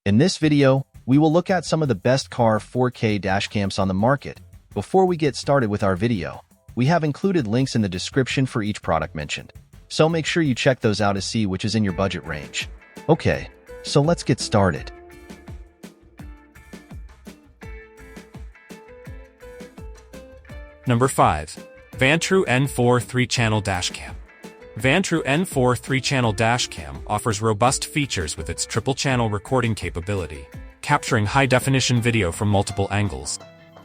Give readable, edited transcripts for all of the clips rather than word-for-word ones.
In this video, we will look at some of the best car 4K dashcams on the market. Before we get started with our video, we have included links in the description for each product mentioned, so make sure you check those out to see which is in your budget range. Okay, so let's get started. Number 5. VRE N43 Channel Dashcam. VRE N43 Channel Dashcam offers robust features with its triple-channel recording capability, capturing high-definition video from multiple angles.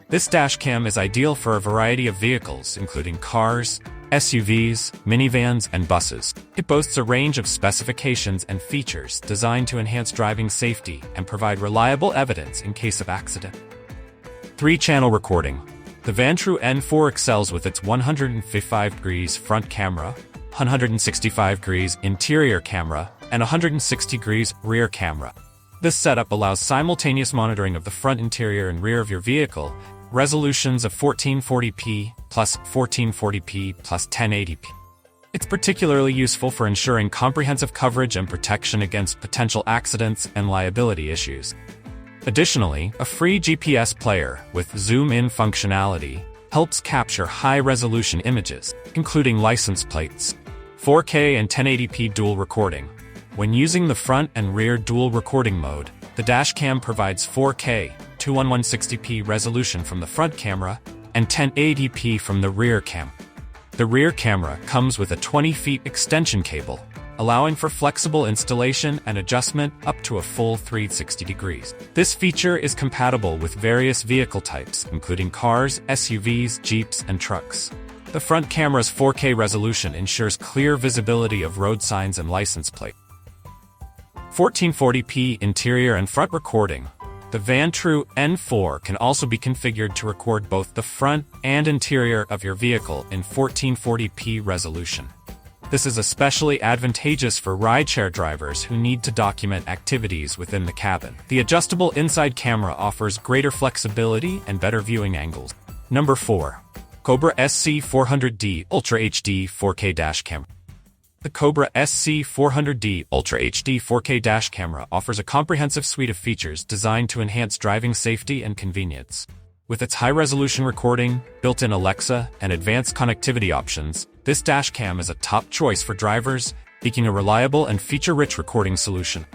This dashcam is ideal for a variety of vehicles, including cars, SUVs, minivans, and buses. It boasts a range of specifications and features designed to enhance driving safety and provide reliable evidence in case of accident. 3-channel recording. The VRE N4 excels with its 155 degrees front camera, 165 degrees interior camera, and 160 degrees rear camera. This setup allows simultaneous monitoring of the front, interior, and rear of your vehicle, resolutions of 1440p plus 1440p plus 1080p. It's particularly useful for ensuring comprehensive coverage and protection against potential accidents and liability issues. Additionally, a free GPS player with zoom-in functionality helps capture high-resolution images, including license plates. 4K and 1080p dual recording. When using the front and rear dual recording mode, the dashcam provides 4K, 21160p resolution from the front camera, and 1080p from the rear cam. The rear camera comes with a 20 feet extension cable, allowing for flexible installation and adjustment up to a full 360 degrees. This feature is compatible with various vehicle types, including cars, SUVs, Jeeps, and trucks. The front camera's 4K resolution ensures clear visibility of road signs and license plate. 1440p interior and front recording. The VRE N4 can also be configured to record both the front and interior of your vehicle in 1440p resolution. This is especially advantageous for rideshare drivers who need to document activities within the cabin. The adjustable inside camera offers greater flexibility and better viewing angles. Number 4. Cobra SC400D Ultra HD 4K Dash Camera. The Cobra SC400D Ultra HD 4K Dash Camera offers a comprehensive suite of features designed to enhance driving safety and convenience. With its high-resolution recording, built-in Alexa, and advanced connectivity options, this dashcam is a top choice for drivers seeking a reliable and feature-rich recording solution.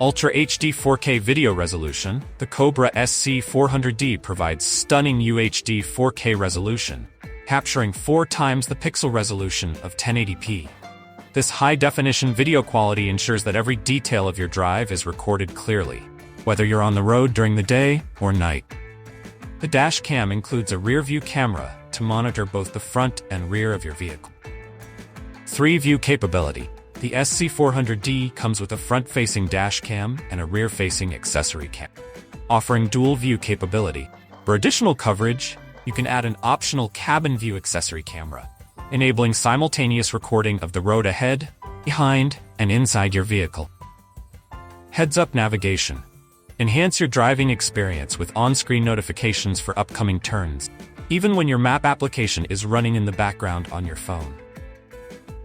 Ultra HD 4K video resolution. The Cobra SC400D provides stunning UHD 4K resolution, capturing 4 times the pixel resolution of 1080p. This high-definition video quality ensures that every detail of your drive is recorded clearly, whether you're on the road during the day or night. The dashcam includes a rear-view camera to monitor both the front and rear of your vehicle. 3-view capability. The SC400D comes with a front-facing dashcam and a rear-facing accessory cam, offering dual-view capability. For additional coverage, you can add an optional cabin view accessory camera, enabling simultaneous recording of the road ahead, behind, and inside your vehicle. Heads-up navigation. Enhance your driving experience with on-screen notifications for upcoming turns, even when your map application is running in the background on your phone.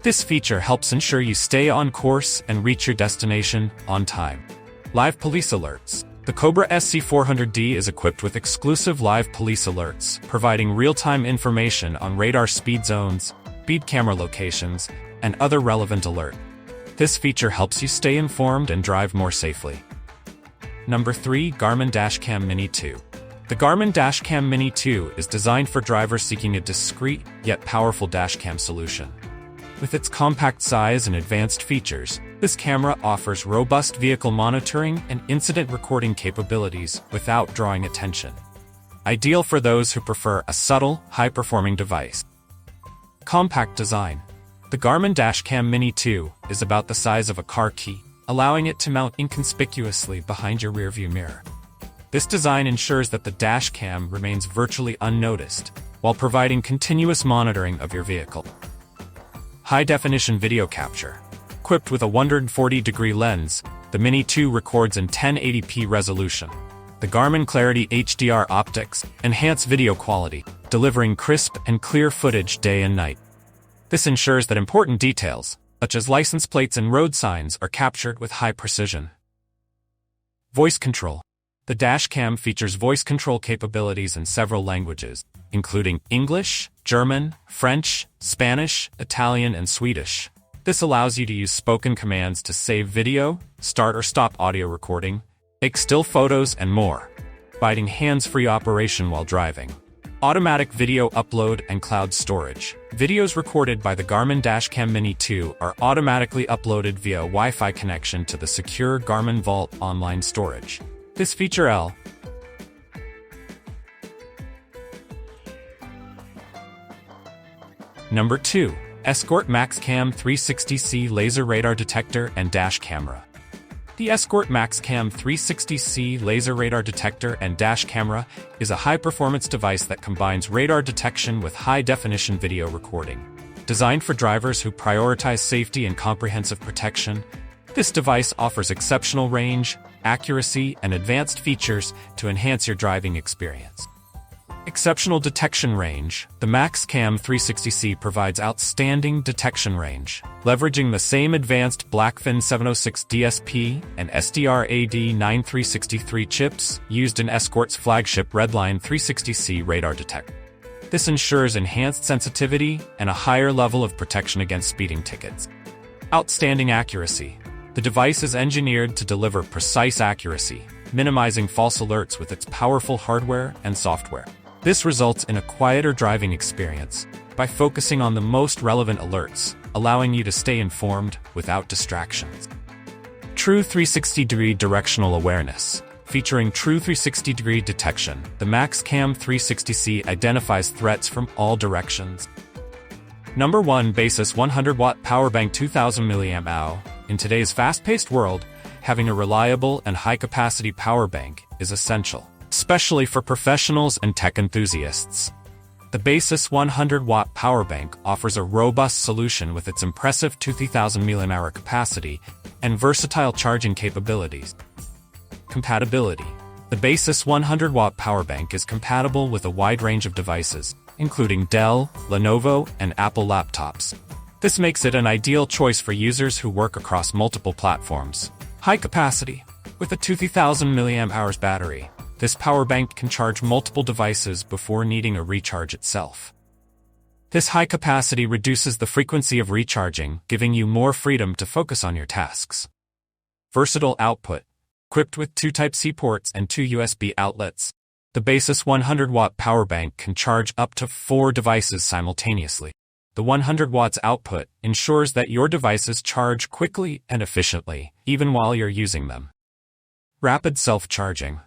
This feature helps ensure you stay on course and reach your destination on time. Live police alerts. The Cobra SC400D is equipped with exclusive live police alerts, providing real-time information on radar speed zones, speed camera locations, and other relevant alerts. This feature helps you stay informed and drive more safely. Number 3. Garmin Dashcam Mini 2. The Garmin Dashcam Mini 2 is designed for drivers seeking a discreet yet powerful dashcam solution. With its compact size and advanced features, this camera offers robust vehicle monitoring and incident recording capabilities without drawing attention. Ideal for those who prefer a subtle, high-performing device. Compact design. The Garmin Dashcam Mini 2 is about the size of a car key, allowing it to mount inconspicuously behind your rearview mirror. This design ensures that the dashcam remains virtually unnoticed, while providing continuous monitoring of your vehicle. High-definition video capture. Equipped with a 140-degree lens, the Mini 2 records in 1080p resolution. The Garmin Clarity HDR optics enhance video quality, delivering crisp and clear footage day and night. This ensures that important details, such as license plates and road signs, are captured with high precision. Voice control. The Dashcam features voice control capabilities in several languages, including English, German, French, Spanish, Italian, and Swedish. This allows you to use spoken commands to save video, start or stop audio recording, take still photos, and more, providing hands-free operation while driving. Automatic video upload and cloud storage. Videos recorded by the Garmin Dashcam Mini 2 are automatically uploaded via a Wi-Fi connection to the secure Garmin Vault online storage. This feature L. Number 2. Escort Max Cam 360C Laser Radar Detector and Dash Camera. The Escort Max Cam 360C Laser Radar Detector and Dash Camera is a high-performance device that combines radar detection with high-definition video recording. Designed for drivers who prioritize safety and comprehensive protection, this device offers exceptional range, accuracy, and advanced features to enhance your driving experience. Exceptional detection range. The Max Cam 360C provides outstanding detection range, leveraging the same advanced Blackfin 706 DSP and SDR-AD9363 chips used in Escort's flagship Redline 360C radar detector. This ensures enhanced sensitivity and a higher level of protection against speeding tickets. Outstanding accuracy. The device is engineered to deliver precise accuracy, minimizing false alerts with its powerful hardware and software. This results in a quieter driving experience by focusing on the most relevant alerts, allowing you to stay informed without distractions. True 360-degree directional awareness. Featuring true 360-degree detection, the Max Cam 360C identifies threats from all directions. Number 1. Basis 100-watt powerbank 2000 mAh. In today's fast-paced world, having a reliable and high-capacity powerbank is essential, especially for professionals and tech enthusiasts. The Basis 100-watt powerbank offers a robust solution with its impressive 2000 mAh capacity and versatile charging capabilities. Compatibility. The Basis 100-watt powerbank is compatible with a wide range of devices, including Dell, Lenovo, and Apple laptops. This makes it an ideal choice for users who work across multiple platforms. High capacity. With a 2000 mAh battery, this power bank can charge multiple devices before needing a recharge itself. This high capacity reduces the frequency of recharging, giving you more freedom to focus on your tasks. Versatile output. Equipped with 2 Type-C ports and 2 USB outlets, the Basis 100-watt power bank can charge up to 4 devices simultaneously. The 100 watts output ensures that your devices charge quickly and efficiently, even while you're using them. Rapid self-charging.